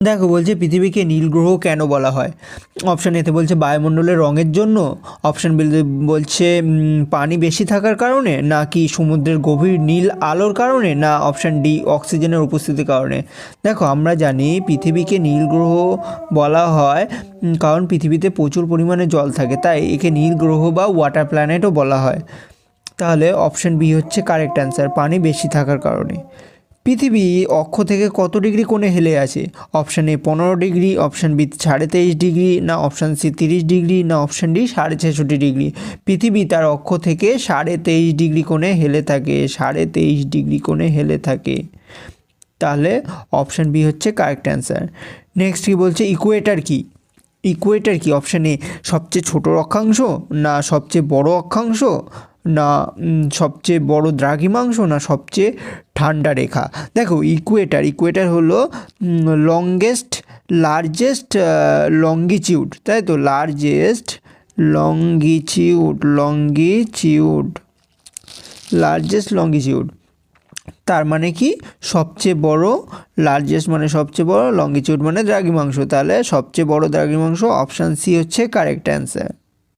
দেখো বলছে পৃথিবীকে নীল গ্রহ কেন বলা হয়। অপশান এতে বলছে বায়ুমণ্ডলের রঙের জন্য, অপশান বিতে বলছে পানি বেশি থাকার কারণে, নাকি সমুদ্রের গভীর নীল আলোর কারণে, না অপশান ডি অক্সিজেনের উপস্থিতির কারণে। দেখো আমরা জানি পৃথিবীকে নীল গ্রহ বলা হয় কারণ পৃথিবীতে প্রচুর পরিমাণে জল থাকে, তাই একে নীল গ্রহ বা ওয়াটার প্ল্যানেটও বলা হয়। তাহলে অপশান বি হচ্ছে কারেক্ট অ্যান্সার, পানি বেশি থাকার কারণে। পৃথিবী অক্ষ থেকে কত ডিগ্রি কোণে হেলে আছে। Option A 15 degree, option B 23.5 degree, না অপশান সি 30 ডিগ্রি, না অপশান ডি 66.5 ডিগ্রি। পৃথিবী তার অক্ষ থেকে 23.5 ডিগ্রি কোণে হেলে থাকে, 23.5 ডিগ্রি কোণে হেলে থাকে। তাহলে অপশান বি হচ্ছে কারেক্ট অ্যান্সার। নেক্সট কি বলছে, ইকুয়েটার কি। ইকুয়েটার কি, অপশান এ সবচেয়ে ছোট অক্ষাংশ, না সবচেয়ে বড় অক্ষাংশ, না সবচেয়ে বড় দ্রাঘিমাংশ, না সবচেয়ে ঠান্ডা রেখা। দেখো ইকুয়েটার হলো লার্জেস্ট লঙ্গিটিউড, তাই তো, লার্জেস্ট লঙ্গিটিউড তার মানে কি সবচেয়ে বড়, লার্জেস্ট মানে সবচেয়ে বড়, লঙ্গিটিউড মানে দ্রাঘিমাংশ, তাহলে সবচেয়ে বড় দ্রাঘিমাংশ, অপশান সি হচ্ছে কারেক্ট অ্যান্সার।